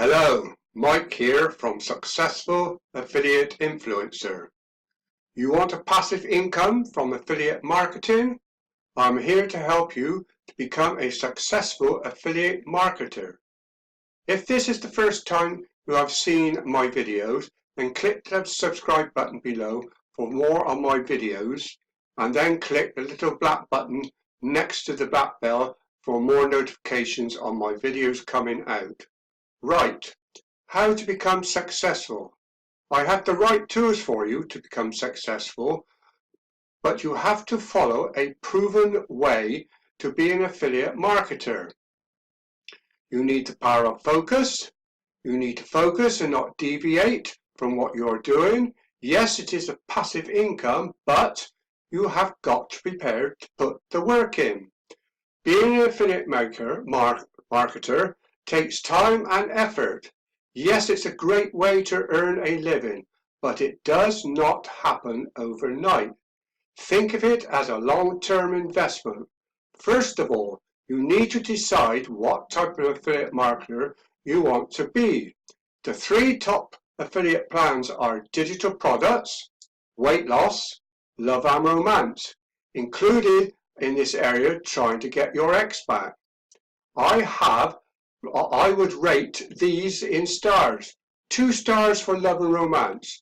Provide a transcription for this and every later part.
Hello, Mike here from Successful Affiliate Influencer. You want a passive income from affiliate marketing? I'm here to help you to become a successful affiliate marketer. If this is the first time you have seen my videos, then click the subscribe button below for more on my videos, and then click the little black button next to the black bell for more notifications on my videos coming out. Right, how to become successful. I have the right tools for you to become successful, but you have to follow a proven way to be an affiliate marketer. You need the power of focus. You need to focus and not deviate from what you're doing. Yes, it is a passive income, but you have got to be prepared to put the work in. Being an affiliate marketer takes time and effort. Yes, it's a great way to earn a living, but it does not happen overnight. Think of it as a long-term investment. First of all, you need to decide what type of affiliate marketer you want to be. The three top affiliate plans are digital products, weight loss, love and romance. Included in this area, trying to get your ex back. I would rate these in stars. 2 stars for love and romance.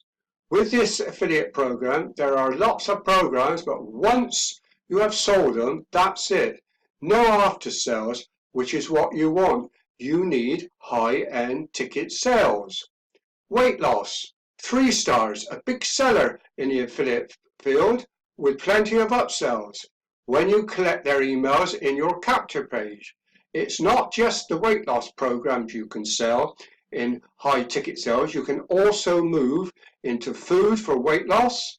With this affiliate program, there are lots of programs, but once you have sold them, that's it. No after sales, which is what you want. You need high-end ticket sales. Weight loss, 3 stars, a big seller in the affiliate field with plenty of upsells. When you collect their emails in your capture page. It's not just the weight loss programs you can sell in high ticket sales. You can also move into food for weight loss,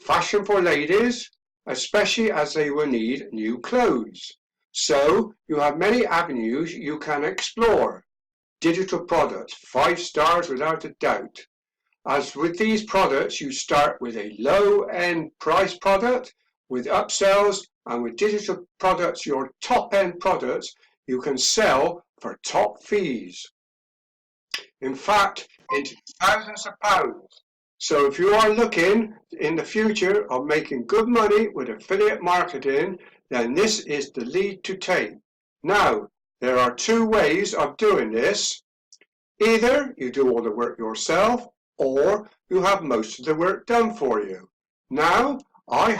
fashion for ladies, especially as they will need new clothes. So you have many avenues you can explore. Digital products, 5 stars without a doubt. As with these products, you start with a low-end price product with upsells, and with digital products, your top-end products, you can sell for top fees. In fact, into thousands of pounds. So if you are looking in the future of making good money with affiliate marketing, then this is the lead to take. Now, there are 2 ways of doing this. Either you do all the work yourself, or you have most of the work done for you. Now I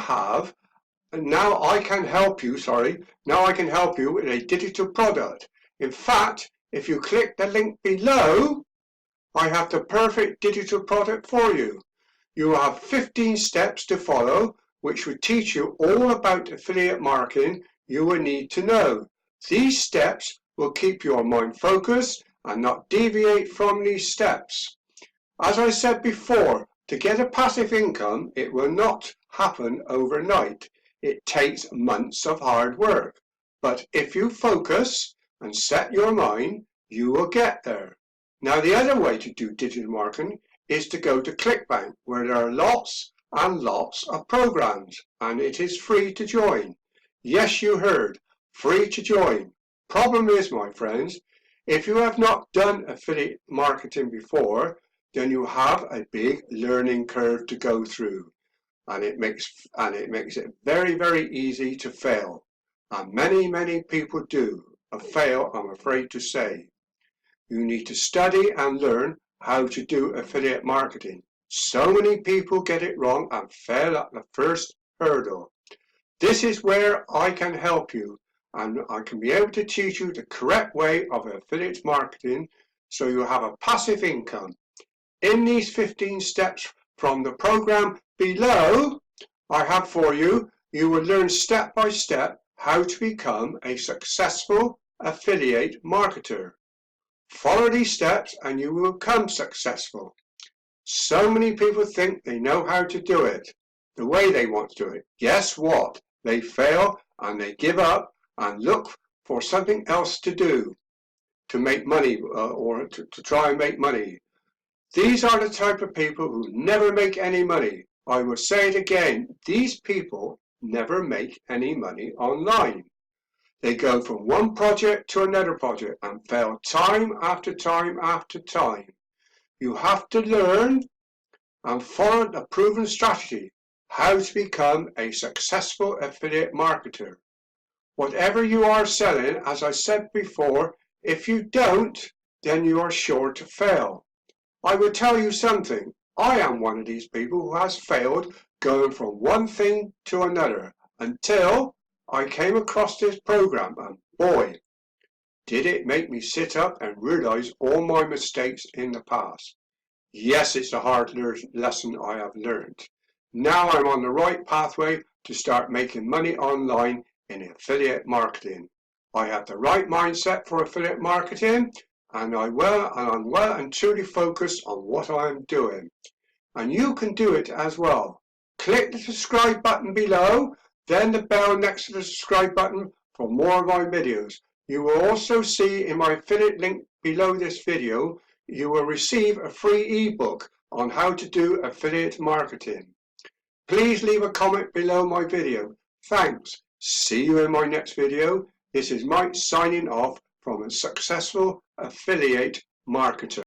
can help you with a digital product. In fact, if you click the link below, I have the perfect digital product for you. You will have 15 steps to follow, which will teach you all about affiliate marketing you will need to know. These steps will keep your mind focused and not deviate from these steps. As I said before, to get a passive income, it will not happen overnight. It takes months of hard work. But if you focus and set your mind, you will get there. Now, the other way to do digital marketing is to go to ClickBank, where there are lots and lots of programs, and it is free to join. Yes, you heard, free to join. Problem is, my friends, if you have not done affiliate marketing before, then you have a big learning curve to go through, and it makes it very, very easy to fail. And many people do fail, I'm afraid to say. You need to study and learn how to do affiliate marketing. So many people get it wrong and fail at the first hurdle. This is where I can help you, and I can be able to teach you the correct way of affiliate marketing so you have a passive income. In these 15 steps from the program below I have for you, you will learn step by step how to become a successful affiliate marketer. Follow these steps and you will become successful. So many people think they know how to do it the way they want to do it. Guess what? They fail and they give up and look for something else to do to make money or to try and make money. These are the type of people who never make any money. I will say it again, these people never make any money online. They go from one project to another project and fail time after time after time. You have to learn and follow the proven strategy, how to become a successful affiliate marketer. Whatever you are selling, as I said before, if you don't, then you are sure to fail. I will tell you something. I am one of these people who has failed going from one thing to another until I came across this program, and boy, did it make me sit up and realize all my mistakes in the past. Yes, it's a hard lesson I have learned. Now I'm on the right pathway to start making money online in affiliate marketing. I have the right mindset for affiliate marketing, and I'm well and truly focused on what I am doing. And you can do it as well. Click the subscribe button below, then the bell next to the subscribe button for more of my videos. You will also see in my affiliate link below this video, you will receive a free ebook on how to do affiliate marketing. Please leave a comment below my video. Thanks. See you in my next video. This is Mike signing off from a successful affiliate marketer.